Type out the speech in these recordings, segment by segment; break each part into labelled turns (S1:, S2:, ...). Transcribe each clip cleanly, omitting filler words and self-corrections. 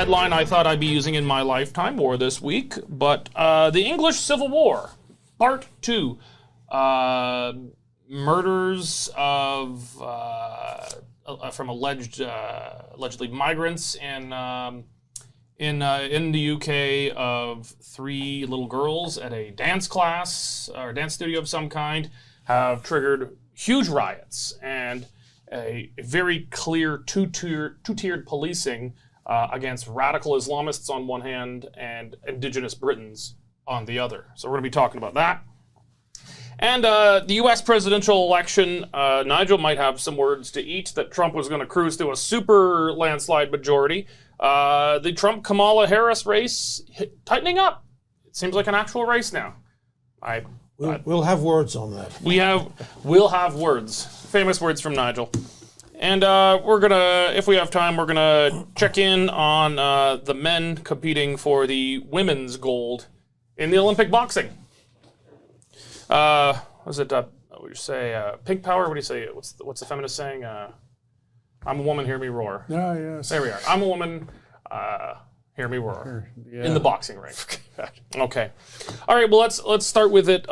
S1: headline I thought I'd be using in my lifetime or this week, but the English Civil War, Part 2. Murders of from allegedly migrants in the UK of 3 little girls at a dance class or dance studio of some kind have triggered huge riots and a very clear two-tiered policing against radical Islamists on one hand and indigenous Britons on the other. So we're going to be talking about that. And the U.S. presidential election, Nigel might have some words to eat that Trump was going to cruise to a super landslide majority. The Trump-Kamala Harris race tightening up. It seems like an actual race now.
S2: We'll have words on that.
S1: We'll have words. Famous words from Nigel. And we're going to, if we have time, we're going to check in on the men competing for the women's gold in the Olympic boxing. Was it, what would you say, pink power? What do you say? What's the feminist saying? I'm a woman, hear me roar.
S2: Ah, yes.
S1: There we are. I'm a woman, hear me roar. Yeah. In the boxing ring. Okay. All right, well, let's start with it.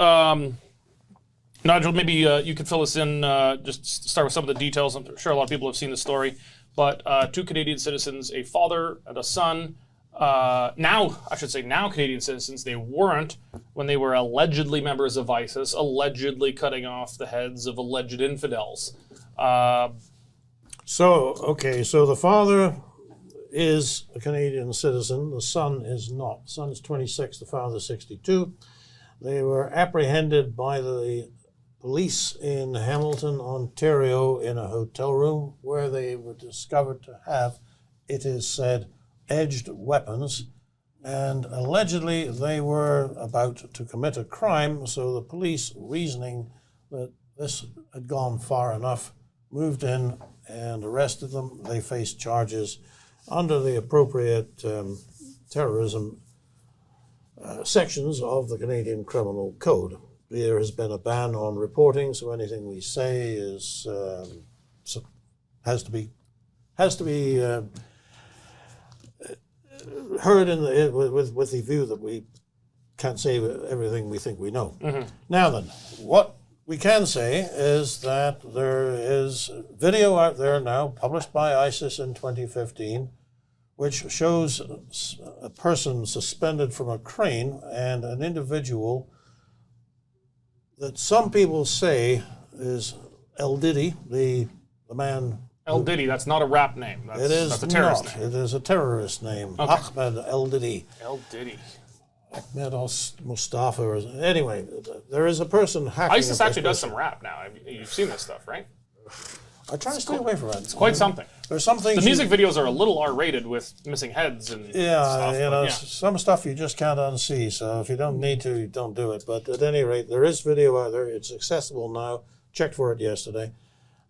S1: Nigel, maybe you could fill us in, just start with some of the details. I'm sure a lot of people have seen the story. But 2 Canadian citizens, a father and a son, now Canadian citizens, they weren't when they were allegedly members of ISIS, allegedly cutting off the heads of alleged infidels.
S2: So the father is a Canadian citizen, the son is not. The son is 26, the father is 62. They were apprehended by the police in Hamilton, Ontario, in a hotel room where they were discovered to have, it is said, edged weapons, and allegedly they were about to commit a crime, so the police, reasoning that this had gone far enough, moved in and arrested them. They faced charges under the appropriate terrorism sections of the Canadian Criminal Code. There has been a ban on reporting, so anything we say is has to be heard with the view that we can't say everything we think we know. Mm-hmm. Now then, what we can say is that there is video out there now published by ISIS in 2015 which shows a person suspended from a crane and an individual that some people say is El Diddy, the man.
S1: El Diddy, that's not a rap name. That's a terrorist name.
S2: It is a terrorist name. Okay. Ahmed El Diddy.
S1: El Diddy.
S2: Ahmed Mustafa. Anyway, there is a person hacking.
S1: ISIS actually does some rap now. You've seen this stuff, right?
S2: I try to stay away from it.
S1: It's quite something.
S2: There's some things.
S1: The music videos are a little R-rated with missing heads and stuff.
S2: Some stuff you just can't unsee. So if you don't need to, you don't do it. But at any rate, there is video out there. It's accessible now. Checked for it yesterday.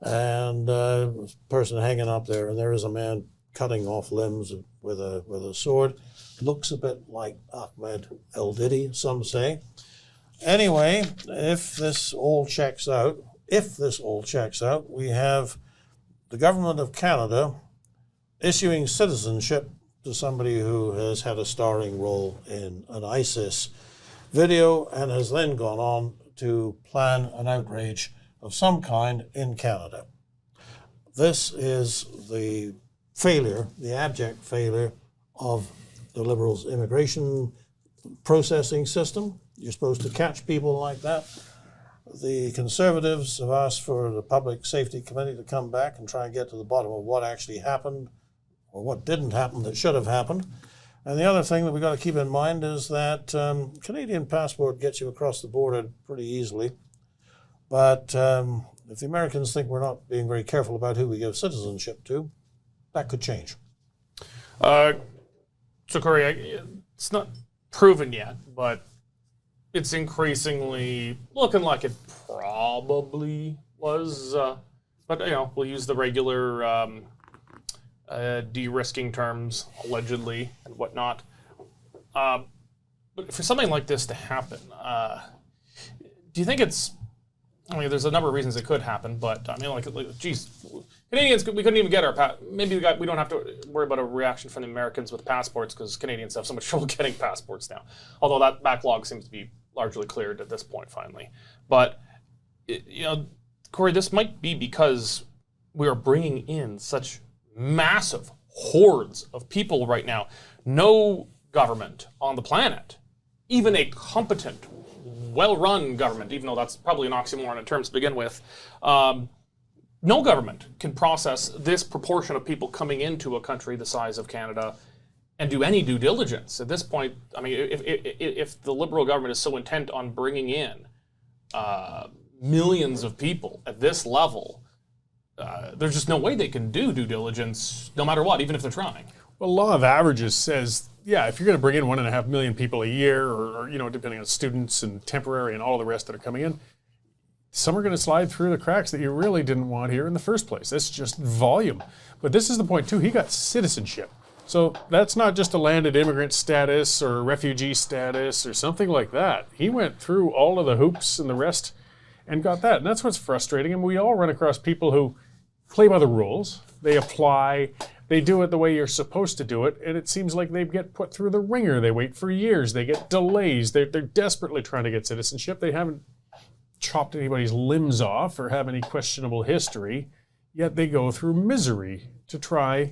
S2: And a person hanging up there, and there is a man cutting off limbs with a sword. Looks a bit like Ahmed El Diddy, some say. Anyway, if this all checks out, we have the government of Canada issuing citizenship to somebody who has had a starring role in an ISIS video and has then gone on to plan an outrage of some kind in Canada. This is the failure, the abject failure of the Liberals' immigration processing system. You're supposed to catch people like that. The Conservatives have asked for the Public Safety Committee to come back and try and get to the bottom of what actually happened or what didn't happen that should have happened. And the other thing that we've got to keep in mind is that Canadian passport gets you across the border pretty easily. But if the Americans think we're not being very careful about who we give citizenship to, that could change.
S1: So, Cory, it's not proven yet, but it's increasingly looking like it probably was. But, we'll use the regular de-risking terms, allegedly, and whatnot. But for something like this to happen, do you think it's I mean, there's a number of reasons it could happen, but I mean, geez, Canadians, we couldn't even get our maybe we don't have to worry about a reaction from the Americans with passports because Canadians have so much trouble getting passports now. Although that backlog seems to be largely cleared at this point, finally. But Cory, this might be because we are bringing in such massive hordes of people right now. No government on the planet, even a competent, well-run government, even though that's probably an oxymoron in terms to begin with, no government can process this proportion of people coming into a country the size of Canada and do any due diligence. At this point, I mean, if the Liberal government is so intent on bringing in millions of people at this level, there's just no way they can do due diligence no matter what, even if they're trying.
S3: Well, law of averages says, yeah, if you're going to bring in 1.5 million people a year, or depending on students and temporary and all the rest that are coming in, some are going to slide through the cracks that you really didn't want here in the first place. That's just volume. But this is the point, too. He got citizenship. So that's not just a landed immigrant status or refugee status or something like that. He went through all of the hoops and the rest and got that. And that's what's frustrating. And we all run across people who play by the rules. They apply. They do it the way you're supposed to do it. And it seems like they get put through the ringer. They wait for years. They get delays. They're desperately trying to get citizenship. They haven't chopped anybody's limbs off or have any questionable history, yet they go through misery to try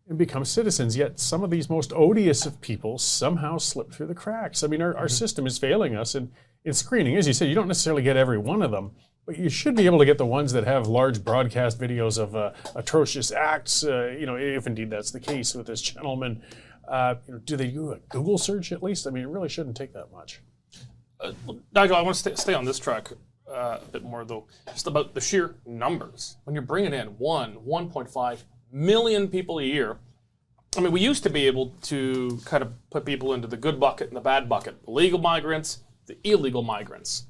S3: and become citizens. Yet some of these most odious of people somehow slip through the cracks. I mean, our system is failing us in screening. As you said, you don't necessarily get every one of them, but you should be able to get the ones that have large broadcast videos of atrocious acts, if indeed that's the case with this gentleman. Do they do a Google search at least? I mean, it really shouldn't take that much.
S1: Nigel, I want to stay on this track a bit more, though, just about the sheer numbers. When you're bringing in 1.5 million people a year, I mean, we used to be able to kind of put people into the good bucket and the bad bucket, the legal migrants, the illegal migrants.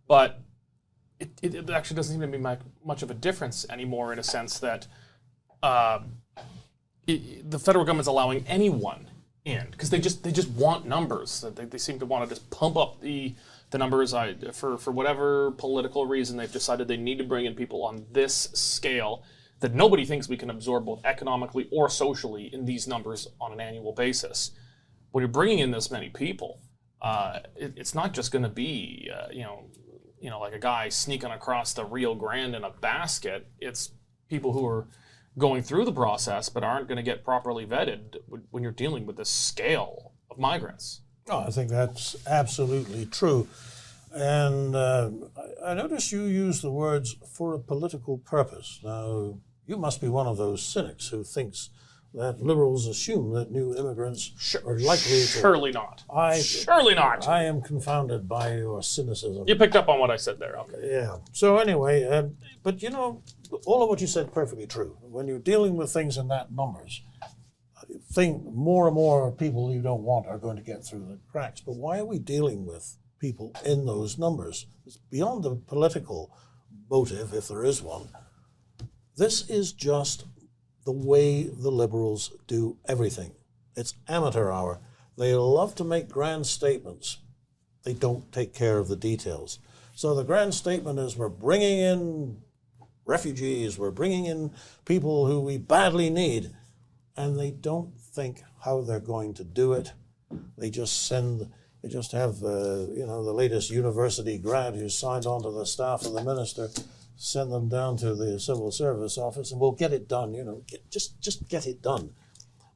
S1: But it actually doesn't seem to be much of a difference anymore, in a sense that the federal government's allowing anyone in because they just want numbers. They seem to want to just pump up the numbers. For whatever political reason, they've decided they need to bring in people on this scale that nobody thinks we can absorb both economically or socially in these numbers on an annual basis. When you're bringing in this many people, it's not just going to be like a guy sneaking across the Rio Grande in a basket. It's people who are going through the process but aren't going to get properly vetted when you're dealing with this scale of migrants.
S2: Oh, I think that's absolutely true. And I notice you use the words "for a political purpose." Now, you must be one of those cynics who thinks that Liberals assume that new immigrants are likely to...
S1: Surely not. Surely not.
S2: I am confounded by your cynicism.
S1: You picked up on what I said there. Okay.
S2: Yeah. So anyway, but all of what you said perfectly true. When you're dealing with things in that numbers, I think more and more people you don't want are going to get through the cracks. But why are we dealing with people in those numbers? It's beyond the political motive, if there is one. This is just the way the Liberals do everything. It's amateur hour. They love to make grand statements. They don't take care of the details. So the grand statement is, we're bringing in refugees, we're bringing in people who we badly need, and they don't think how they're going to do it. They just have the latest university grad who's signed on to the staff of the minister, send them down to the civil service office, and we'll get it done. Just get it done.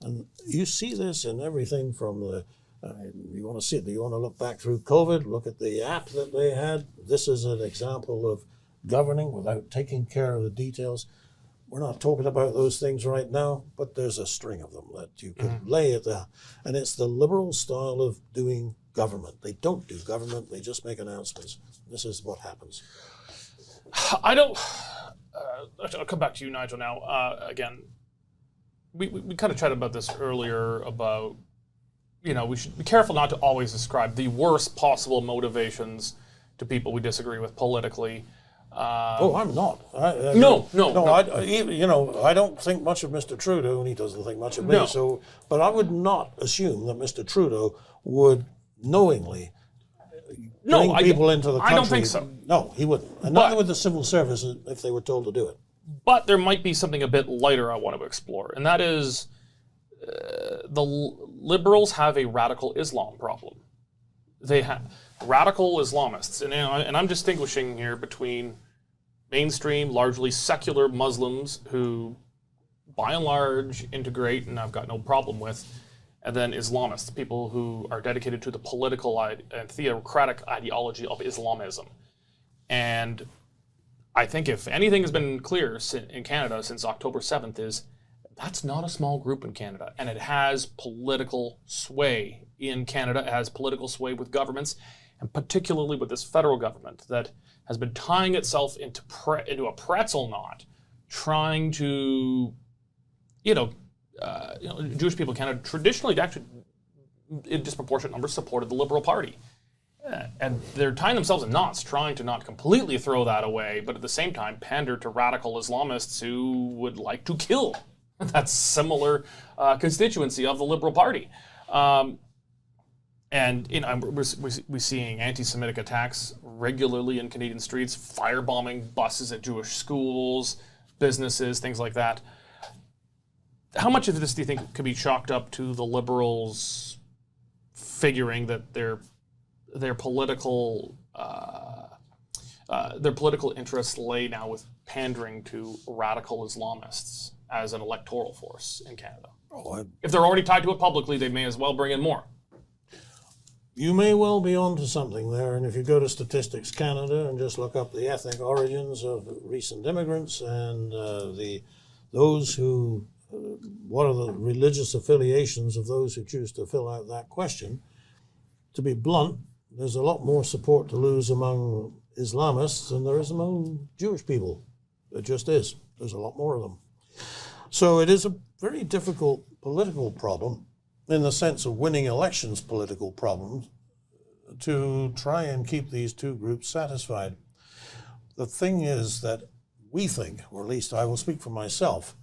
S2: And you see this in everything from you want to see it. You want to look back through COVID, look at the app that they had. This is an example of governing without taking care of the details. We're not talking about those things right now, but there's a string of them that you could lay at that. And it's the Liberal style of doing government. They don't do government, they just make announcements. This is what happens.
S1: I'll come back to you, Nigel, now. Again, we kind of chatted about this earlier about, we should be careful not to always ascribe the worst possible motivations to people we disagree with politically.
S2: I'm not.
S1: No.
S2: I don't think much of Mr. Trudeau, and he doesn't think much of me. So, but I would not assume that Mr. Trudeau would knowingly bring people into the country.
S1: I don't think so.
S2: No, he wouldn't. And neither would the civil service if they were told to do it.
S1: But there might be something a bit lighter I want to explore, and that is the liberals have a radical Islam problem. They have radical Islamists, and I'm distinguishing here between mainstream, largely secular Muslims who, by and large, integrate, and I've got no problem with, and then Islamists, people who are dedicated to the political and theocratic ideology of Islamism. And I think if anything has been clear in Canada since October 7th is that's not a small group in Canada, and it has political sway in Canada. It has political sway with governments, and particularly with this federal government that has been tying itself into a pretzel knot, trying to, Jewish people in Canada traditionally, actually, in disproportionate numbers, supported the Liberal Party. And they're tying themselves in knots, trying to not completely throw that away, but at the same time pander to radical Islamists who would like to kill that similar constituency of the Liberal Party. And we're seeing anti-Semitic attacks regularly in Canadian streets, firebombing buses at Jewish schools, businesses, things like that. How much of this do you think could be chalked up to the Liberals figuring that their political interests lay now with pandering to radical Islamists as an electoral force in Canada? If they're already tied to it publicly, they may as well bring in more.
S2: You may well be onto something there, and if you go to Statistics Canada and just look up the ethnic origins of recent immigrants and what are the religious affiliations of those who choose to fill out that question, to be blunt, there's a lot more support to lose among Islamists than there is among Jewish people. It just is. There's a lot more of them. So it is a very difficult political problem, in the sense of winning elections political problems, to try and keep these two groups satisfied. The thing is that we think, or at least I will speak for myself,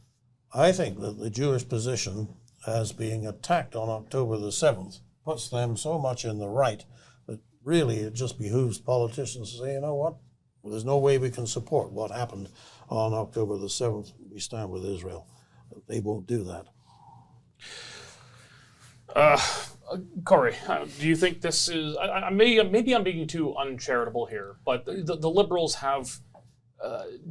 S2: I think that the Jewish position as being attacked on October the 7th puts them so much in the right that really it just behooves politicians to say, you know what, well, there's no way we can support what happened on October the 7th. We stand with Israel. They won't do that.
S1: Cory, do you think this is, maybe I'm being too uncharitable here, but the Liberals have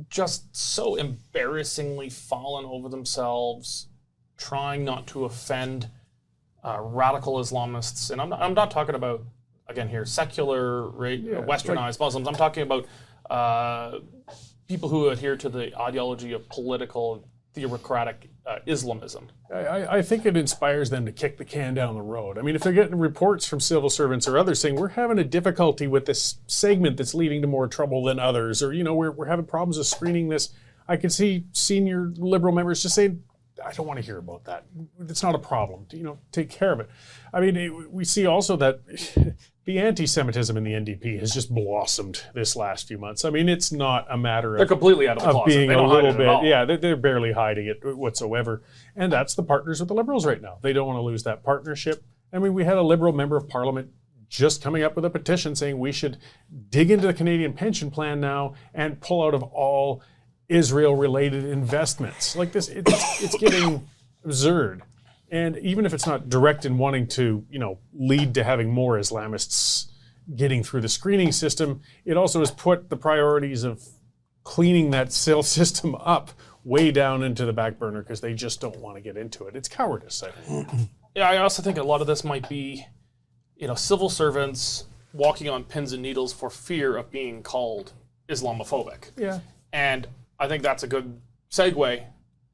S1: just so embarrassingly fallen over themselves, trying not to offend radical Islamists. And I'm not talking about, again here, secular, westernized Muslims. I'm talking about people who adhere to the ideology of political, theocratic Islamism.
S3: I think it inspires them to kick the can down the road. I mean, if they're getting reports from civil servants or others saying, we're having a difficulty with this segment that's leading to more trouble than others, or, we're having problems with screening this, I can see senior Liberal members just saying, I don't want to hear about that. It's not a problem. Take care of it. I mean, we see also that the anti-Semitism in the NDP has just blossomed this last few months. I mean, it's not a matter
S1: they're completely out of the closet.
S3: Being
S1: they don't
S3: a little
S1: hide it at all.
S3: bit, they're barely hiding it whatsoever. And that's the partners with the Liberals right now. They don't want to lose that partnership. I mean, we had a Liberal member of Parliament just coming up with a petition saying we should dig into the Canadian pension plan now and pull out of all Israel-related investments. Like this, it's getting absurd. And even if it's not direct in wanting to, lead to having more Islamists getting through the screening system, it also has put the priorities of cleaning that sales system up way down into the back burner because they just don't want to get into it. It's cowardice, I think.
S1: Yeah, I also think a lot of this might be, civil servants walking on pins and needles for fear of being called Islamophobic.
S3: Yeah.
S1: And I think that's a good segue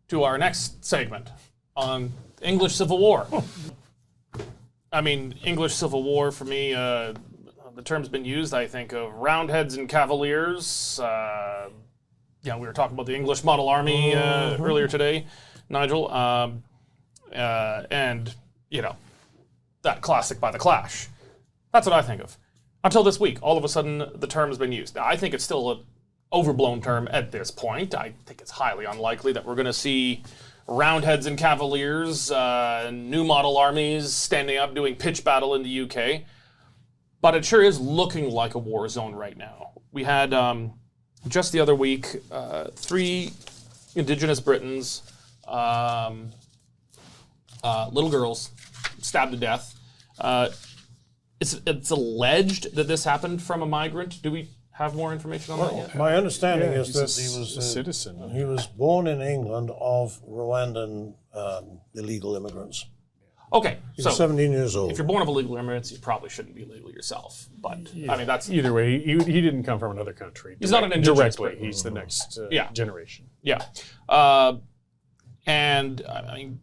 S1: to our next segment on English Civil War. I mean, English Civil War, for me, the term's been used, I think, of Roundheads and Cavaliers. We were talking about the English Model Army earlier today, Nigel. And, that classic by The Clash. That's what I think of. Until this week, all of a sudden, the term has been used. Now, I think it's still an overblown term at this point. I think it's highly unlikely that we're going to see Roundheads and Cavaliers, new model armies standing up doing pitch battle in the UK. but it sure is looking like a war zone right now. We had, just the other week, 3 Indigenous Britons, little girls, stabbed to death. It's alleged that this happened from a migrant. Do we have more information on that yet?
S2: My understanding is
S3: he's
S2: that
S3: a
S2: he was
S3: a citizen.
S2: He was born in England of Rwandan illegal immigrants.
S1: Okay,
S2: He's
S1: so
S2: 17 years old.
S1: if you're born of illegal immigrants, you probably shouldn't be legal yourself. But I mean, that's
S3: Either way, he didn't come from another country.
S1: He's not an indigenous
S3: directly.
S1: Briton.
S3: He's the next
S1: Yeah.
S3: generation.
S1: yeah. And I mean,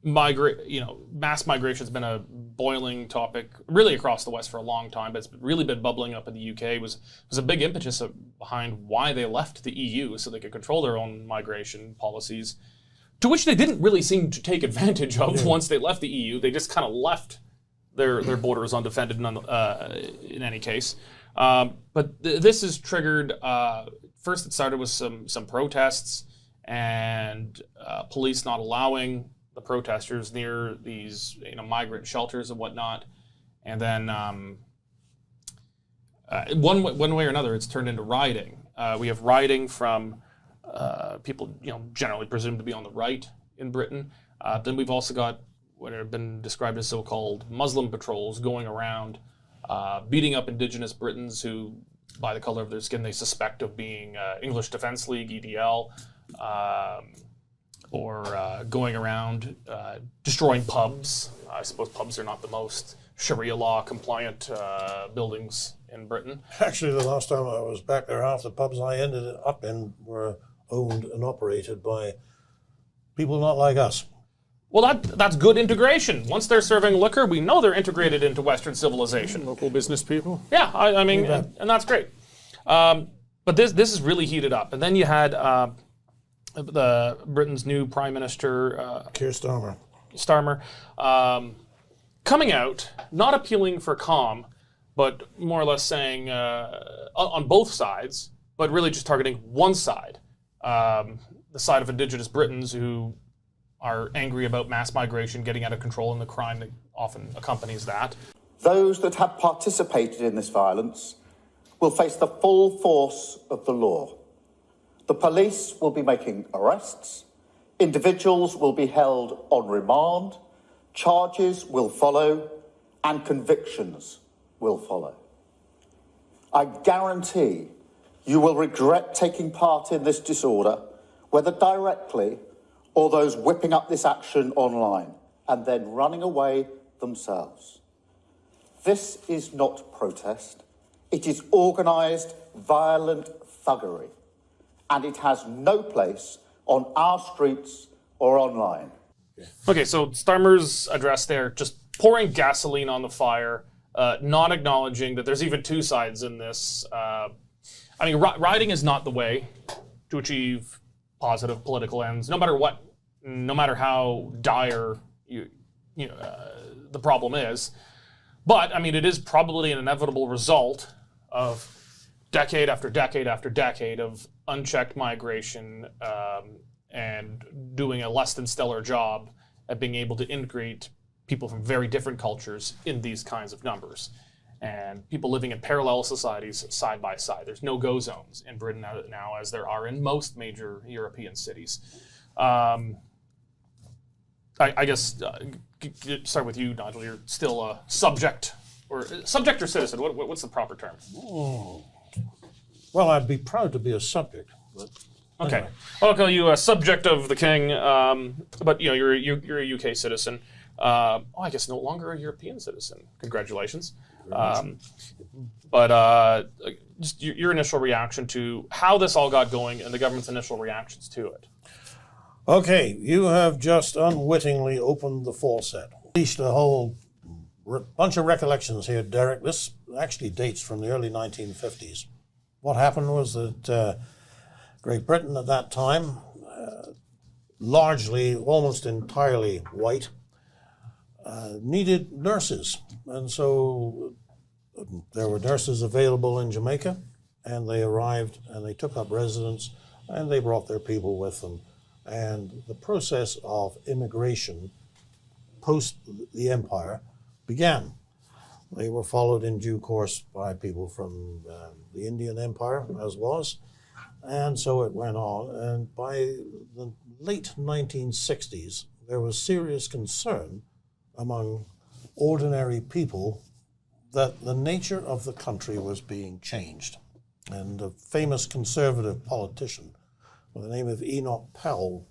S1: mass migration has been a boiling topic really across the West for a long time, but it's really been bubbling up in the UK. It was a big impetus behind why they left the EU, so they could control their own migration policies, to which they didn't really seem to take advantage of once they left the EU. They just kind of left their borders undefended in any case. But this has triggered, first it started with some protests and police not allowing the protesters near these migrant shelters and whatnot. And then one way or another, it's turned into rioting. We have rioting from people generally presumed to be on the right in Britain. Then we've also got what have been described as so-called Muslim patrols going around beating up Indigenous Britons who, by the color of their skin, they suspect of being English Defence League, EDL, or going around destroying pubs. I suppose pubs are not the most Sharia law compliant buildings in Britain.
S2: Actually, the last time I was back there, half the pubs I ended up in were owned and operated by people not like us.
S1: Well, that's good integration. Once they're serving liquor, we know they're integrated into Western civilization.
S3: Local business people.
S1: Yeah, I mean, and that's great. But this is really heated up. And then you had Britain's new Prime Minister,
S2: Keir Starmer.
S1: Coming out, not appealing for calm, but more or less saying on both sides, but really just targeting one side, the side of Indigenous Britons who are angry about mass migration getting out of control and the crime that often accompanies that.
S4: Those that have participated in this violence will face the full force of the law. The police will be making arrests, individuals will be held on remand, charges will follow, and convictions will follow. I guarantee you will regret taking part in this disorder, whether directly or those whipping up this action online and then running away themselves. This is not protest. It is organised, violent thuggery, and it has no place on our streets or online.
S1: Okay, so Starmer's address there, just pouring gasoline on the fire, not acknowledging that there's even two sides in this. I mean, rioting is not the way to achieve positive political ends, no matter what, no matter how dire the problem is. But I mean, it is probably an inevitable result of decade after decade after decade of unchecked migration and doing a less than stellar job at being able to integrate people from very different cultures in these kinds of numbers. And people living in parallel societies side by side. There's no-go zones in Britain now, as there are in most major European cities. I guess start with you, Nigel. You're still a subject or citizen. What's the proper term?
S2: Well, I'd be proud to be a subject. But
S1: okay,
S2: anyway.
S1: I'll call you a subject of the king. But you're a UK citizen. I guess no longer a European citizen. Congratulations. Just your initial reaction to how this all got going and the government's initial reactions to it.
S2: Okay, you have just unwittingly opened the faucet. Unleashed a whole bunch of recollections here, Derek. This actually dates from the early 1950s. What happened was that Great Britain at that time, largely, almost entirely white, needed nurses. And so there were nurses available in Jamaica, and they arrived and they took up residence and they brought their people with them. And the process of immigration post the empire began. They were followed in due course by people from the Indian Empire, as was. And so it went on. And by the late 1960s, there was serious concern among ordinary people that the nature of the country was being changed. And a famous conservative politician by the name of Enoch Powell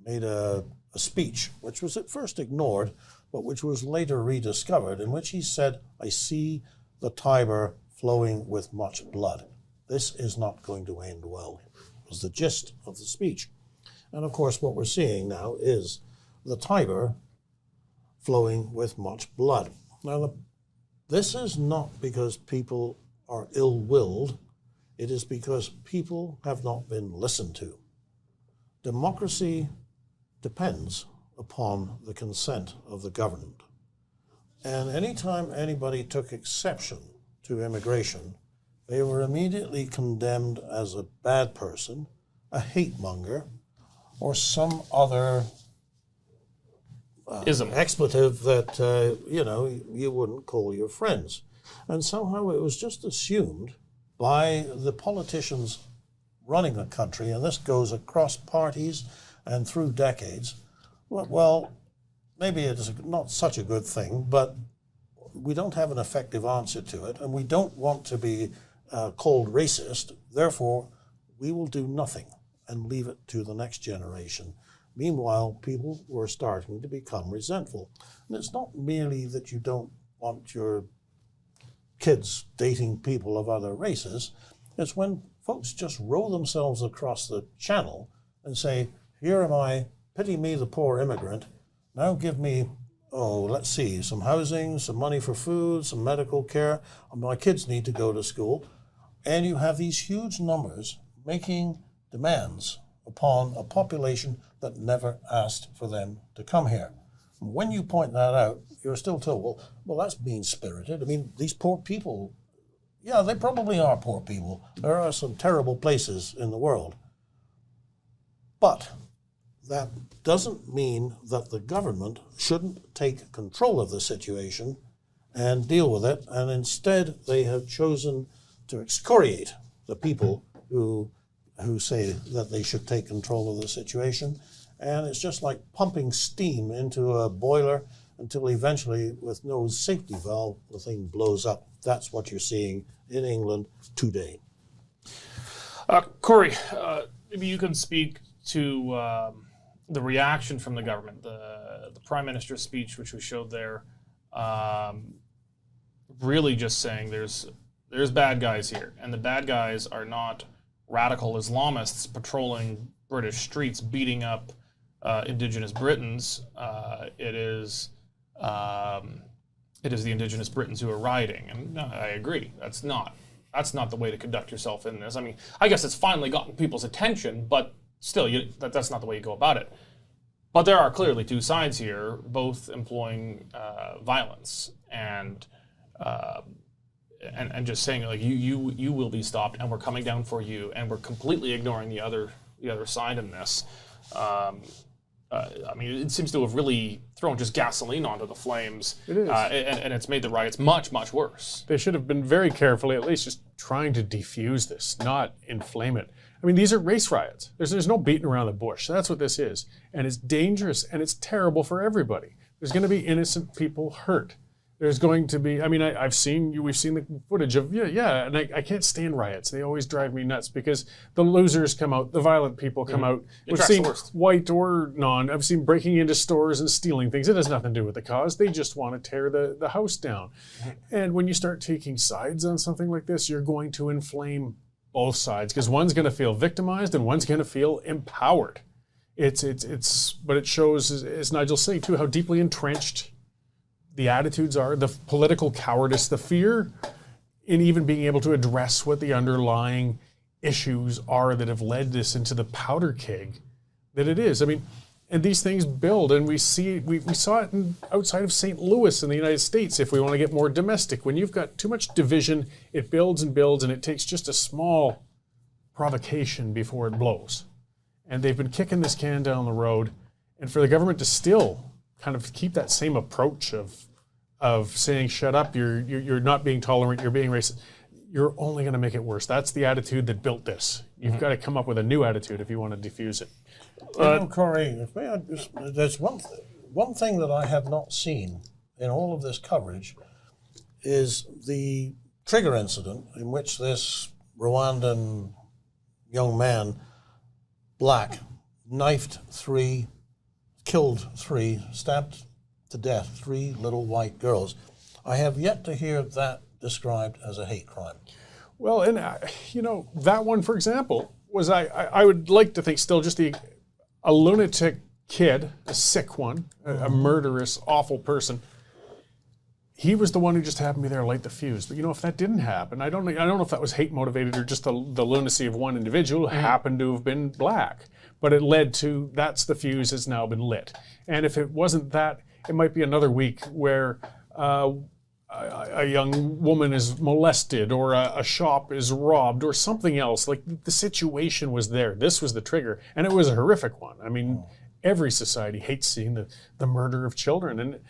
S2: made a speech, which was at first ignored, but which was later rediscovered, in which he said, "I see the Tiber flowing with much blood. This is not going to end well," was the gist of the speech. And of course, what we're seeing now is the Tiber flowing with much blood. Now, this is not because people are ill-willed. It is because people have not been listened to. Democracy depends upon the consent of the governed. And anytime anybody took exception to immigration, they were immediately condemned as a bad person, a hate monger, or some other expletive that, you wouldn't call your friends. And somehow it was just assumed by the politicians running the country, and this goes across parties and through decades, well, maybe it is not such a good thing, but we don't have an effective answer to it, and we don't want to be called racist, therefore we will do nothing and leave it to the next generation. Meanwhile, people were starting to become resentful. And it's not merely that you don't want your kids dating people of other races. It's when folks just row themselves across the channel and say, "Here am I, pity me, the poor immigrant. Now give me, let's see, some housing, some money for food, some medical care. My kids need to go to school." And you have these huge numbers making demands upon a population that never asked for them to come here. When you point that out, you're still told, well, that's mean-spirited. I mean, these poor people, yeah, they probably are poor people. There are some terrible places in the world. But that doesn't mean that the government shouldn't take control of the situation and deal with it. And instead, they have chosen to excoriate the people who say that they should take control of the situation. And it's just like pumping steam into a boiler until eventually, with no safety valve, the thing blows up. That's what you're seeing in England today.
S1: Cory, maybe you can speak to the reaction from the government, the Prime Minister's speech, which we showed there, really just saying there's bad guys here, and the bad guys are not radical Islamists patrolling British streets, beating up Indigenous Britons. It is the Indigenous Britons who are rioting, and no, I agree. That's not the way to conduct yourself in this. I mean, I guess it's finally gotten people's attention, but still, that's not the way you go about it. But there are clearly two sides here, both employing violence and just saying, like, you will be stopped, and we're coming down for you, and we're completely ignoring the other side in this. I mean, it seems to have really thrown just gasoline onto the flames.
S3: It is.
S1: And it's made the riots much, much worse.
S3: They should have been very carefully, at least just trying to defuse this, not inflame it. I mean, these are race riots. There's no beating around the bush. That's what this is. And it's dangerous, and it's terrible for everybody. There's going to be innocent people hurt. There's going to be, I mean, we've seen the footage of, and I can't stand riots. They always drive me nuts because the losers come out, the violent people come out. We've seen white or non. I've seen breaking into stores and stealing things. It has nothing to do with the cause. They just want to tear the house down. And when you start taking sides on something like this, you're going to inflame both sides because one's going to feel victimized and one's going to feel empowered. But it shows, as Nigel's saying too, how deeply entrenched the attitudes are, the political cowardice, the fear in even being able to address what the underlying issues are that have led this into the powder keg that it is. I mean, and these things build, and we saw it outside of St. Louis in the United States. If we want to get more domestic, when you've got too much division, it builds and builds, and it takes just a small provocation before it blows. And they've been kicking this can down the road, and for the government to still kind of keep that same approach of of saying, shut up, you're not being tolerant, you're being racist, you're only going to make it worse. That's the attitude that built this. You've got to come up with a new attitude if you want to diffuse it.
S2: Cory, there's one thing that I have not seen in all of this coverage is the trigger incident in which this Rwandan young man, black, knifed 3, killed 3, stabbed to death 3 little white girls. I have yet to hear that described as a hate crime.
S3: Well, and that one, for example, was I would like to think still just a lunatic kid, a sick one, a murderous, awful person. He was the one who just happened to be there to light the fuse. But if that didn't happen, I don't know if that was hate motivated or just the lunacy of one individual who happened to have been black. But it led to, that's the fuse has now been lit. And if it wasn't that, it might be another week where a young woman is molested or a shop is robbed or something else. Like, the situation was there. This was the trigger. And it was a horrific one. I mean, every society hates seeing the murder of children. And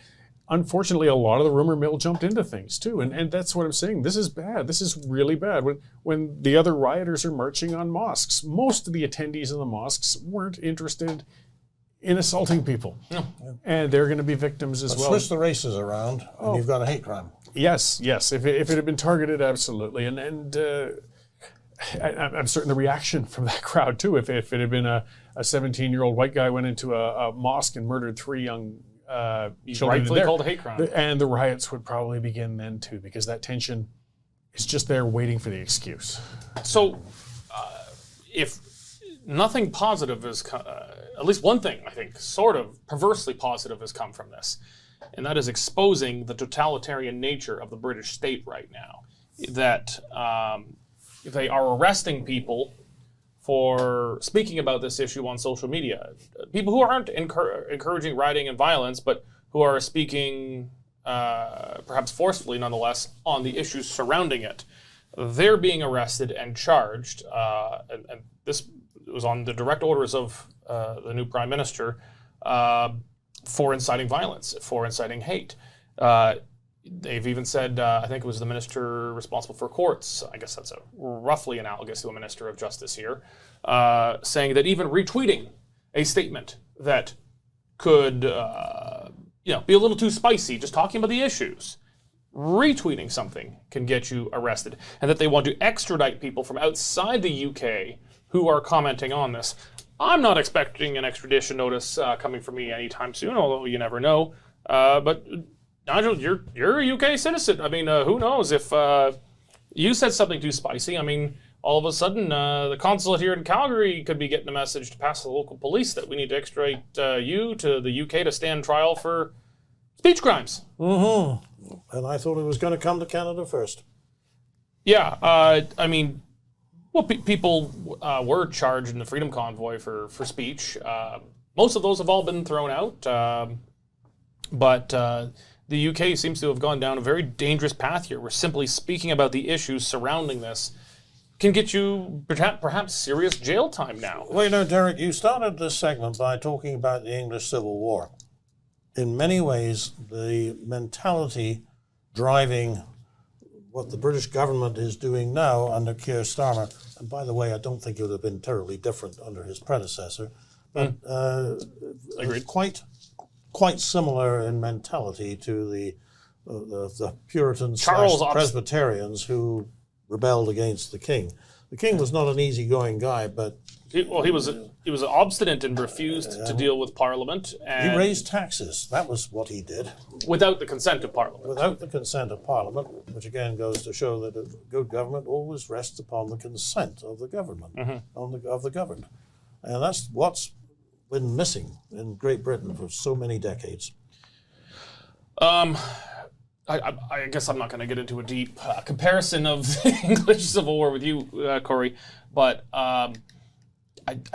S3: unfortunately, a lot of the rumor mill jumped into things too. And that's what I'm saying. This is bad. This is really bad. When the other rioters are marching on mosques, most of the attendees of the mosques weren't interested in assaulting people. No. And they're going to be victims as well.
S2: Switch the races around and you've got a hate crime.
S3: Yes. If it had been targeted, absolutely. And I'm certain the reaction from that crowd too, if it had been a 17-year-old white guy went into a mosque and murdered 3 young children,
S1: rightfully called a hate crime.
S3: And the riots would probably begin then too, because that tension is just there waiting for the excuse.
S1: So, if nothing positive has come, at least one thing I think sort of perversely positive has come from this, and that is exposing the totalitarian nature of the British state right now. That they are arresting people for speaking about this issue on social media. People who aren't encouraging rioting and violence, but who are speaking, perhaps forcefully nonetheless, on the issues surrounding it. They're being arrested and charged, and this was on the direct orders of the new Prime Minister, for inciting violence, for inciting hate. They've even said, I think it was the minister responsible for courts, I guess that's roughly analogous to a minister of justice here, saying that even retweeting a statement that could be a little too spicy, just talking about the issues, retweeting something can get you arrested, and that they want to extradite people from outside the UK who are commenting on this. I'm not expecting an extradition notice coming from me anytime soon, although you never know. But Nigel, you're a UK citizen. I mean, who knows if you said something too spicy? I mean, all of a sudden, the consulate here in Calgary could be getting a message to pass the local police that we need to extradite you to the UK to stand trial for speech crimes.
S2: Mm-hmm. And I thought it was going to come to Canada first.
S1: Yeah, I mean, well, people were charged in the Freedom Convoy for speech. Most of those have all been thrown out, but the UK seems to have gone down a very dangerous path here, where simply speaking about the issues surrounding this can get you perhaps serious jail time now.
S2: Well, Derek, you started this segment by talking about the English Civil War. In many ways, the mentality driving what the British government is doing now under Keir Starmer, and by the way, I don't think it would have been terribly different under his predecessor, but
S1: Agreed.
S2: Quite similar in mentality to the Puritans, Presbyterians who rebelled against the king. The king was not an easygoing guy, but
S1: he was obstinate and refused to deal with Parliament. And
S2: he raised taxes. That was what he did.
S1: Without the consent of Parliament.
S2: Without the consent of Parliament, which again goes to show that a good government always rests upon the consent of the government, of the governed. And that's what's been missing in Great Britain for so many decades.
S1: I guess I'm not going to get into a deep comparison of the English Civil War with you, Cory, but I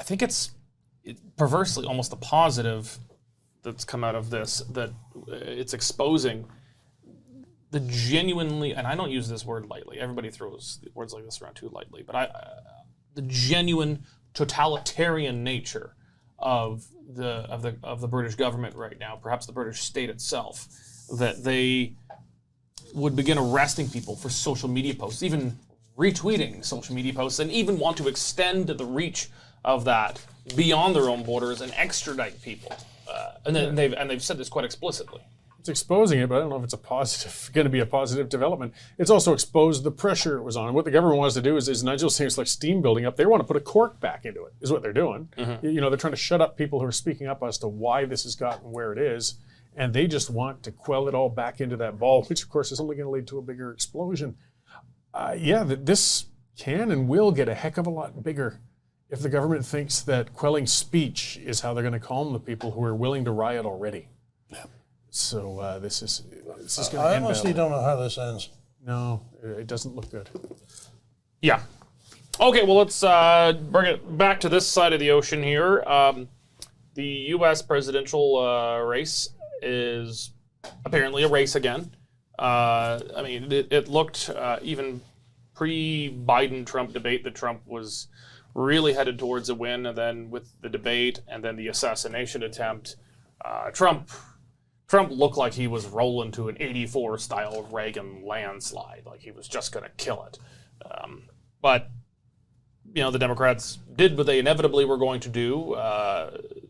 S1: think it's perversely almost a positive that's come out of this, that it's exposing the genuinely, and I don't use this word lightly, everybody throws words like this around too lightly, but the genuine totalitarian nature of the British government right now, perhaps the British state itself, that they would begin arresting people for social media posts, even retweeting social media posts, and even want to extend the reach of that beyond their own borders and extradite people. And they've said this quite explicitly.
S3: It's exposing it, but I don't know if it's going to be a positive development. It's also exposed the pressure it was on. And what the government wants to do is Nigel's saying, it's like steam building up. They want to put a cork back into it, is what they're doing. You know, they're trying to shut up people who are speaking up as to why this has gotten where it is. And they just want to quell it all back into that ball, which of course is only going to lead to a bigger explosion. This can and will get a heck of a lot bigger if the government thinks that quelling speech is how they're going to calm the people who are willing to riot already. Yeah. So this is going to end
S2: I honestly
S3: badly.
S2: don't know how this ends.
S3: No, it doesn't look good.
S1: Yeah. Okay, well, let's bring it back to this side of the ocean here. The U.S. presidential race is apparently a race again. I mean, it looked, even pre-Biden-Trump debate, that Trump was really headed towards a win, and then with the debate and then the assassination attempt, Trump looked like he was rolling to an 84 style Reagan landslide, like he was just going to kill it. But, you know, the Democrats did what they inevitably were going to do.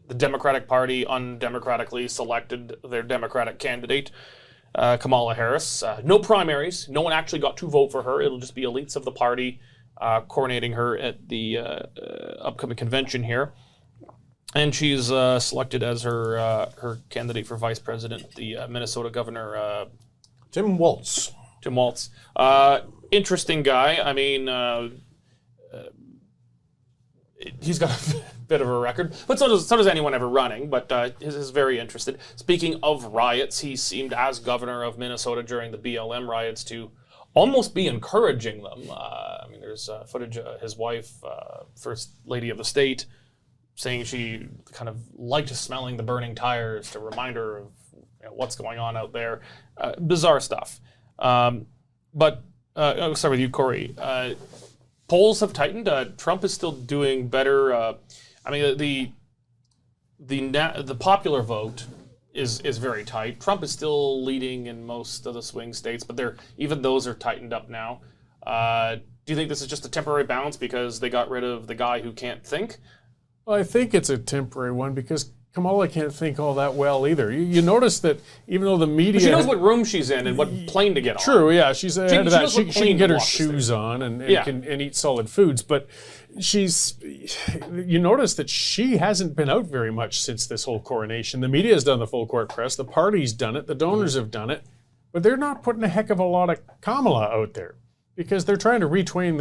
S1: The Democratic Party undemocratically selected their Democratic candidate, Kamala Harris. No primaries. No one actually got to vote for her. It'll just be elites of the party coronating her at the upcoming convention here. And she's selected as her candidate for vice president, the Minnesota governor,
S2: Tim Walz.
S1: Tim Walz. Interesting guy. I mean, he's got a bit of a record, but so does anyone ever running, but is very interested. Speaking of riots, he seemed, as governor of Minnesota during the BLM riots, to almost be encouraging them. I mean, there's footage of his wife, First Lady of the state, saying she kind of liked smelling the burning tires to remind her of what's going on out there. Bizarre stuff. But I'll start with you, Corey. Polls have tightened. Trump is still doing better. I mean, the popular vote is very tight. Trump is still leading in most of the swing states, but even those are tightened up now. Do you think this is just a temporary bounce because they got rid of the guy who can't think?
S3: Well, I think it's a temporary one because Kamala can't think all that well either. You notice that even though the media...
S1: But she knows what room she's in and what plane to get on.
S3: True, yeah. She's ahead of that. She can get her
S1: shoes
S3: shoes on and eat solid foods. But you notice that she hasn't been out very much since this whole coronation. The media has done the full court press. The party's done it. The donors have done it. But they're not putting a heck of a lot of Kamala out there because they're trying to retrain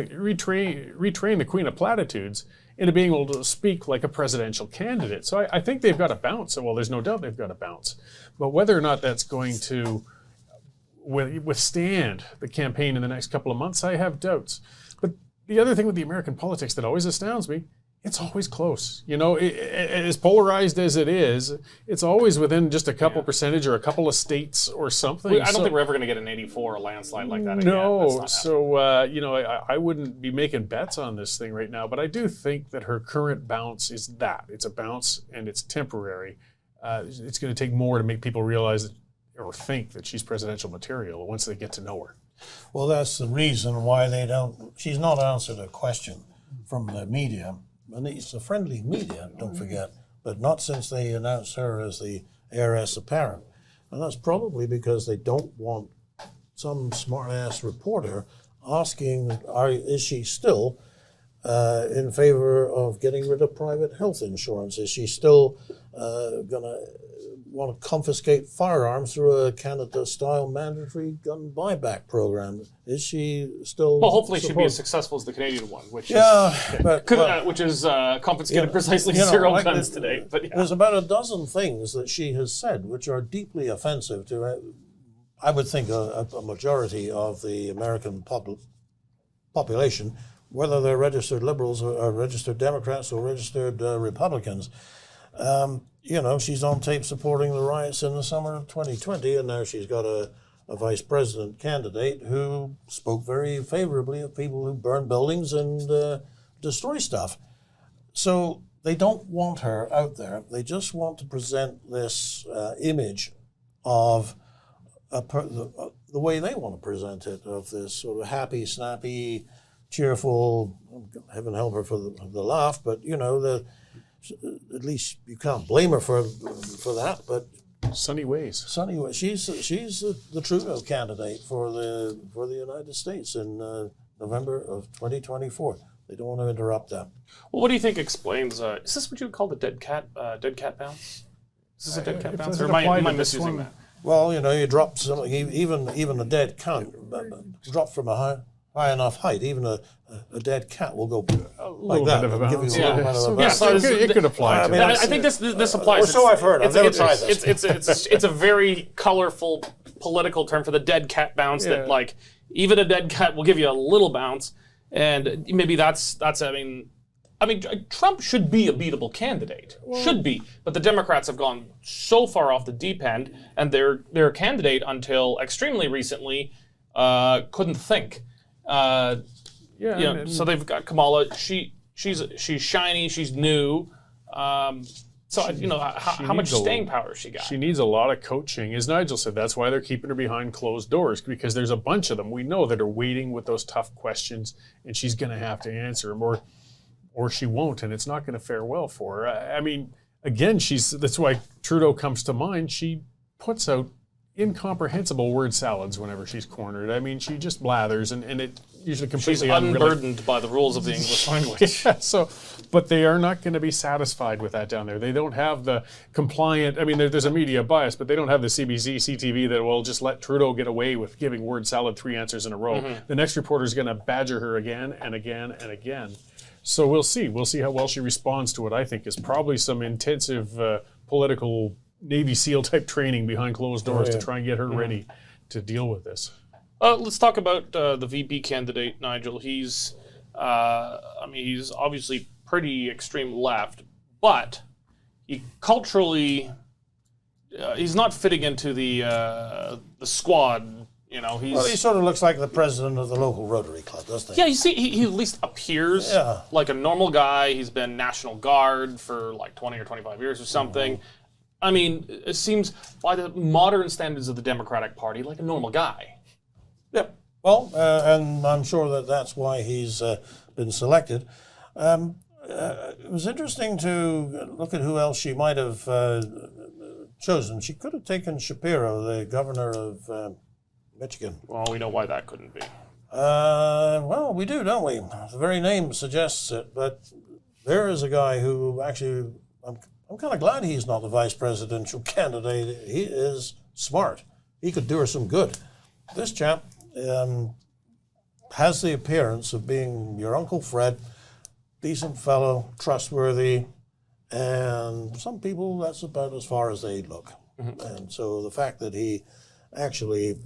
S3: the Queen of Platitudes into being able to speak like a presidential candidate. So I think they've got to bounce. Well, there's no doubt they've got to bounce. But whether or not that's going to withstand the campaign in the next couple of months, I have doubts. But the other thing with the American politics that always astounds me, it's always close. You know, as polarized as it is, it's always within just a couple percentage or a couple of states or something.
S1: I don't think we're ever going to get an 84 landslide like that again.
S3: No, so I wouldn't be making bets on this thing right now, but I do think that her current bounce is that. It's a bounce and it's temporary. It's going to take more to make people realize or think that she's presidential material once they get to know her.
S2: Well, that's the reason why she's not answered a question from the media. And it's a friendly media, don't forget, but not since they announced her as the heiress apparent. And that's probably because they don't want some smart-ass reporter asking, is she still in favor of getting rid of private health insurance? Is she still going to want to confiscate firearms through a Canada-style mandatory gun buyback program? Is she still...
S1: Well, hopefully she'll be as successful as the Canadian one, which is confiscated precisely zero guns today. But
S2: there's about a dozen things that she has said which are deeply offensive to, I would think, a majority of the American population, whether they're registered liberals or registered Democrats or registered Republicans. She's on tape supporting the riots in the summer of 2020, and now she's got a vice president candidate who spoke very favorably of people who burn buildings and destroy stuff. So they don't want her out there. They just want to present this image of the the way they want to present it, of this sort of happy, snappy, cheerful, heaven help her for the laugh, but, at least you can't blame her for that, but
S3: Sunny ways.
S2: she's the Trudeau candidate for the United States in November of 2024. They don't want to interrupt that.
S1: Well, what do you think explains? Is this what you would call the dead cat bounce? Is this a dead cat bounce, or am I misusing that?
S2: Well, you drop something, even a dead cat, drop from a high enough height, even a dead cat will go like that.
S3: Bit of a
S2: Give you
S3: bounce.
S2: a little bit of a bounce.
S3: So it could apply to
S1: I think this applies.
S2: Well, so I've heard. I've never tried this.
S1: It's a very colorful political term for the dead cat bounce. That like even a dead cat will give you a little bounce, and maybe that's. I mean, Trump should be a beatable candidate, should be, but the Democrats have gone so far off the deep end, and their candidate until extremely recently couldn't think. So they've got Kamala. She's shiny. She's new. How much staying power has she got?
S3: She needs a lot of coaching. As Nigel said, that's why they're keeping her behind closed doors, because there's a bunch of them we know that are waiting with those tough questions, and she's going to have to answer them, or she won't, and it's not going to fare well for her. I mean, again, that's why Trudeau comes to mind. She puts out incomprehensible word salads whenever she's cornered. I mean, she just blathers, and it usually completely
S1: She's unburdened by the rules of the English language.
S3: But they are not going to be satisfied with that down there. They don't have the compliant, I mean, there's a media bias, but they don't have the CBC, CTV that will just let Trudeau get away with giving word salad 3 answers in a row. Mm-hmm. The next reporter is going to badger her again and again and again. So we'll see. We'll see how well she responds to what I think is probably some intensive political Navy SEAL type training behind closed doors to try and get her ready to deal with this.
S1: Let's talk about the VP candidate, Nigel. He's obviously pretty extreme left, but he culturally, he's not fitting into the squad. He
S2: sort of looks like the president of the local Rotary Club, doesn't he?
S1: Yeah, you see, he at least appears like a normal guy. He's been National Guard for like 20 or 25 years or something. Mm-hmm. I mean, it seems by the modern standards of the Democratic Party like a normal guy.
S2: Yeah. Well, and I'm sure that's why he's been selected. It was interesting to look at who else she might have chosen. She could have taken Shapiro, the governor of Michigan.
S1: Well, we know why that couldn't be.
S2: Well, we do, don't we? The very name suggests it, but there is a guy who actually, I'm kind of glad he's not the vice presidential candidate. He is smart. He could do her some good. This chap has the appearance of being your Uncle Fred, decent fellow, trustworthy, and some people, that's about as far as they look. Mm-hmm. And so the fact that he actually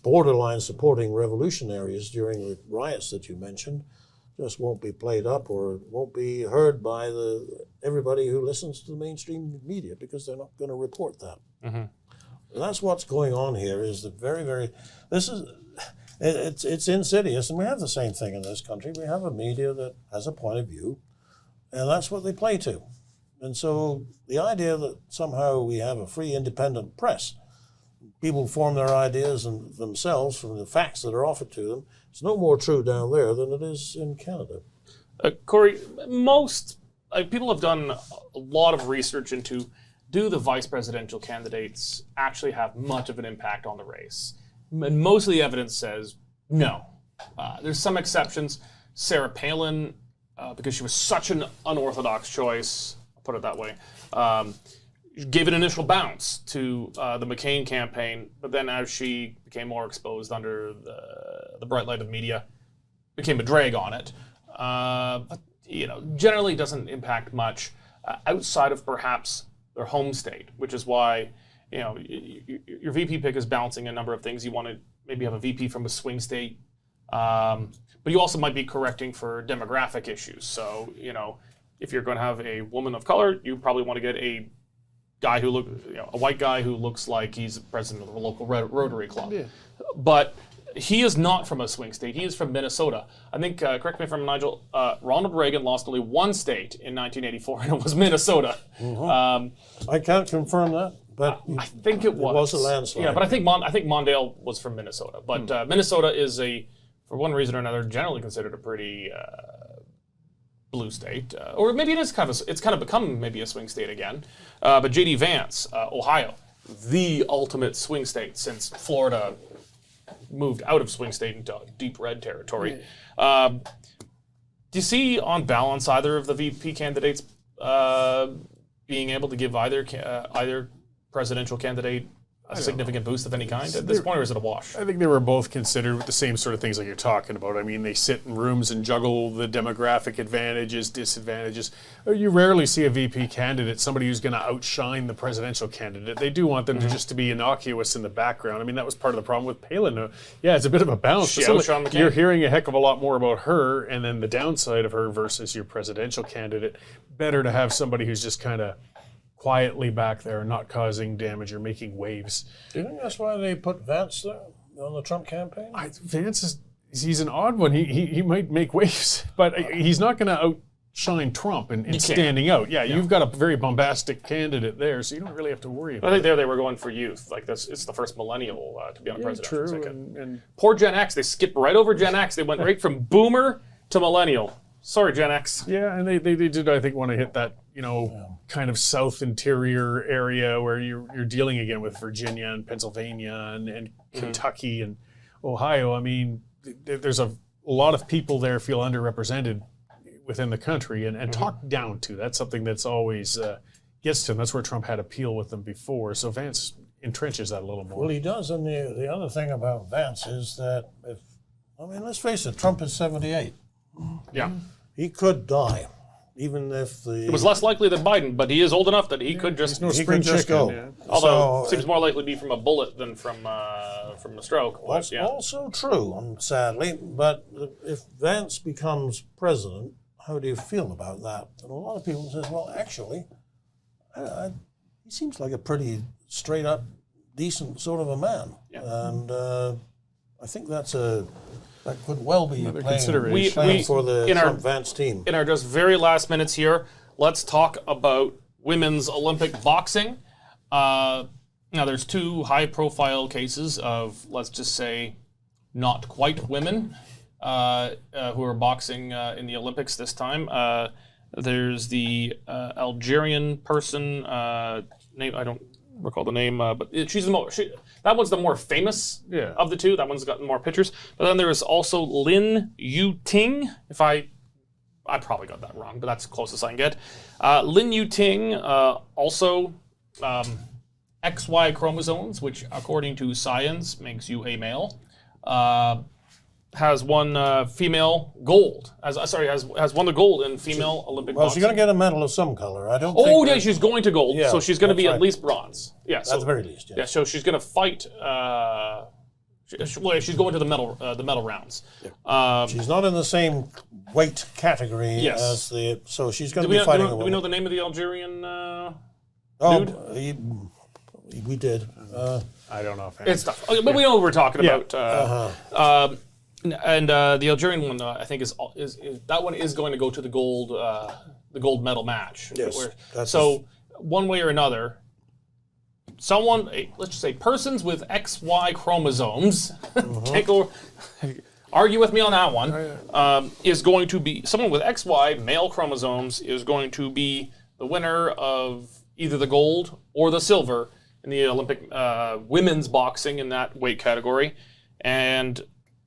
S2: borderline supporting revolutionaries during the riots that you mentioned just won't be played up or won't be heard by everybody who listens to the mainstream media, because they're not going to report that. Mm-hmm. And that's what's going on here. Is that it's insidious, and we have the same thing in this country. We have a media that has a point of view, and that's what they play to. And so the idea that somehow we have a free, independent press, people form their ideas themselves from the facts that are offered to them. It's no more true down there than it is in Canada.
S1: Cory, most people have done a lot of research into, do the vice presidential candidates actually have much of an impact on the race? And most of the evidence says no. There's some exceptions. Sarah Palin, because she was such an unorthodox choice, I'll put it that way, gave an initial bounce to the McCain campaign, but then as she became more exposed under the bright light of media, became a drag on it. But generally doesn't impact much outside of perhaps their home state, which is why your VP pick is balancing a number of things. You want to maybe have a VP from a swing state, but you also might be correcting for demographic issues. So if you're going to have a woman of color, you probably want to get a guy a white guy who looks like he's president of a local Rotary Club. Yeah. But he is not from a swing state. He is from Minnesota. I think, correct me if I'm wrong, Nigel, Ronald Reagan lost only one state in 1984, and it was Minnesota.
S2: Mm-hmm. I can't confirm that. But
S1: I think it was.
S2: It was a landslide.
S1: Yeah, but I think Mondale was from Minnesota. But Minnesota is for one reason or another, generally considered a pretty blue state, or maybe it's kind of become maybe a swing state again. But J.D. Vance, Ohio, the ultimate swing state since Florida moved out of swing state into deep red territory. Do you see, on balance, either of the VP candidates being able to give either presidential candidate a significant boost of any kind at this point, or is it a wash?
S3: I think they were both considered with the same sort of things like you're talking about. I mean, they sit in rooms and juggle the demographic advantages, disadvantages. You rarely see a VP candidate, somebody who's going to outshine the presidential candidate. They do want them to just to be innocuous in the background. I mean, that was part of the problem with Palin. Yeah, it's a bit of a balance.
S1: She outshone McCain.
S3: You're hearing a heck of a lot more about her, and then the downside of her versus your presidential candidate. Better to have somebody who's just kind of quietly back there, not causing damage or making waves.
S2: Do you think that's why they put Vance there on the Trump campaign?
S3: Vance he's an odd one. He might make waves, but he's not going to outshine Trump in standing out. Yeah, you've got a very bombastic candidate there, so you don't really have to worry about it.
S1: I think they were going for youth. Like this, it's the first millennial to be on the presidential ticket.
S3: And
S1: Poor Gen X, they skipped right over Gen X. They went right from boomer to millennial. Sorry, Gen X.
S3: yeah, and they did, I think, want to hit that, kind of south interior area where you're dealing again with Virginia and Pennsylvania and Kentucky and Ohio. I mean, there's a lot of people there feel underrepresented within the country and talked down to. That's something that's always gets to them. That's where Trump had appeal with them before. So Vance entrenches that a little more.
S2: Well, he does. And the other thing about Vance is that let's face it, Trump is 78.
S1: Yeah.
S2: He could die, even if
S1: It was less likely than Biden, but he is old enough that he could just
S3: spring
S2: just
S3: chicken,
S2: go.
S3: yeah.
S1: Although it seems more likely to be from a bullet than from a stroke. But,
S2: That's also true, sadly. But if Vance becomes president, how do you feel about that? And a lot of people say, well, actually, he seems like a pretty straight-up, decent sort of a man.
S1: Yeah.
S2: And I think that could well be
S3: Another
S2: playing
S3: consideration.
S2: for the Trump-Vance team.
S1: In our just very last minutes here, let's talk about women's Olympic boxing. Now, there's two high-profile cases of, let's just say, not quite women who are boxing in the Olympics this time. There's the Algerian person, name I don't recall the name, but she's that one's the more famous of the two. That one's gotten more pictures. But then there is also Lin Yuting, if I probably got that wrong, but that's the closest I can get. Lin Yuting, also XY chromosomes, which according to science makes you a male, has won female gold. Has won the gold in female Olympic
S2: Well,
S1: boxing.
S2: she's going to get a medal of some color. I don't think...
S1: Oh, yeah, she's going to gold,
S2: Yeah,
S1: so she's going to be
S2: that's
S1: at
S2: right.
S1: least bronze. Yeah,
S2: At the very least, yes.
S1: Yeah, so she's going to fight. She's going to the medal rounds.
S2: She's not in the same weight category
S1: Yes.
S2: as the... So she's going
S1: Do
S2: to
S1: we,
S2: be fighting a
S1: do we
S2: woman.
S1: know the name of the Algerian dude?
S2: We did.
S3: I don't know if
S1: It's tough, okay, but we know what we're talking about. And the Algerian one, I think, is that one is going to go to the gold medal match.
S2: Yes,
S1: So one way or another, let's just say persons with XY chromosomes, argue with me on that one, is going to be, someone with XY male chromosomes is going to be the winner of either the gold or the silver in the Olympic women's boxing in that weight category. And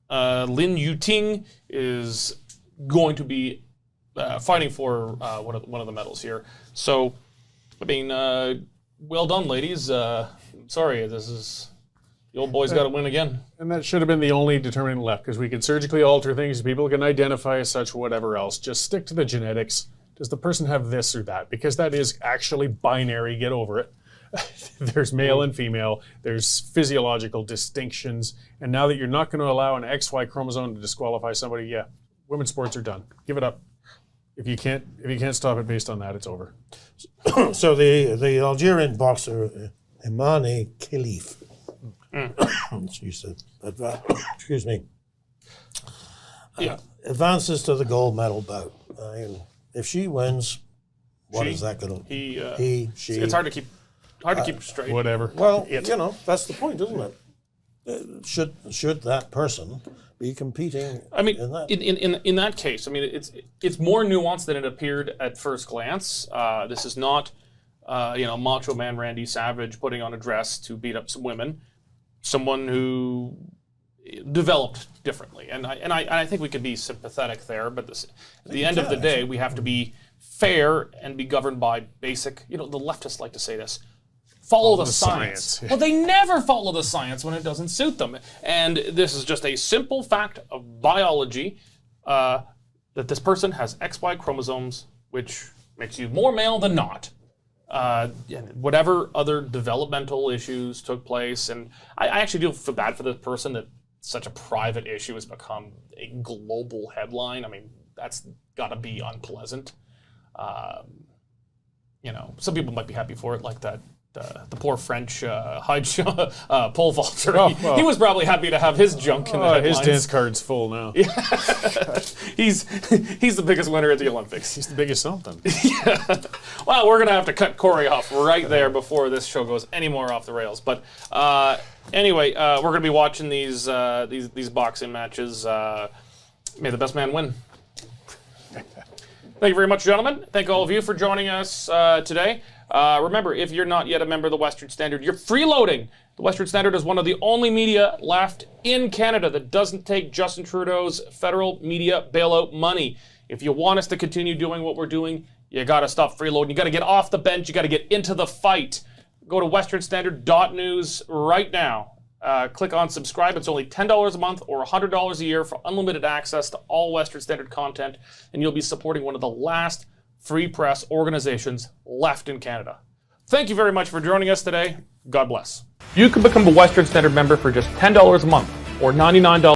S1: Lin Yuting is going to be fighting for one of the medals here. So, I mean, well done, ladies. Sorry, the old boy's got to win again.
S3: And that should have been the only determinant left, because we can surgically alter things. People can identify as such, whatever else. Just stick to the genetics. Does the person have this or that? Because that is actually binary. Get over it. There's male and female. There's physiological distinctions. And now that you're not going to allow an XY chromosome to disqualify somebody, women's sports are done. Give it up. If you can't stop it based on that, it's over.
S2: So the Algerian boxer, Imani Khalif, excuse me, advances to the gold medal bout. If she wins, what is that going to...
S1: She. It's hard to keep hard to keep straight.
S3: Whatever.
S2: Well, that's the point, isn't it? Should that person be competing?
S1: I mean,
S2: in that?
S1: in that case, I mean, it's more nuanced than it appeared at first glance. This is not, Macho Man Randy Savage putting on a dress to beat up some women. Someone who developed differently, and I think we could be sympathetic there. But at the end of the day, we have to be fair and be governed by basic. The leftists like to say this. Follow the science. Well, they never follow the science when it doesn't suit them. And this is just a simple fact of biology that this person has XY chromosomes, which makes you more male than not. Whatever other developmental issues took place. And I actually do feel bad for this person that such a private issue has become a global headline. I mean, that's got to be unpleasant. Some people might be happy for it, like that. The poor French pole vaulter. He was probably happy to have his junk in the headlines.
S3: His dance card's full now.
S1: Yeah. he's the biggest winner at the Olympics.
S3: He's the biggest something.
S1: Yeah. Well, we're gonna have to cut Corey off right there before this show goes any more off the rails. But anyway, we're gonna be watching these boxing matches. May the best man win. Thank you very much, gentlemen. Thank all of you for joining us today. Remember, if you're not yet a member of the Western Standard, you're freeloading. The Western Standard is one of the only media left in Canada that doesn't take Justin Trudeau's federal media bailout money. If you want us to continue doing what we're doing, you got to stop freeloading. You got to get off the bench. You got to get into the fight. Go to westernstandard.news right now. Click on subscribe. It's only $10 a month or $100 a year for unlimited access to all Western Standard content, and you'll be supporting one of the last free press organizations left in Canada. Thank you very much for joining us today. God bless. You can become a Western Standard member for just $10 a month or $99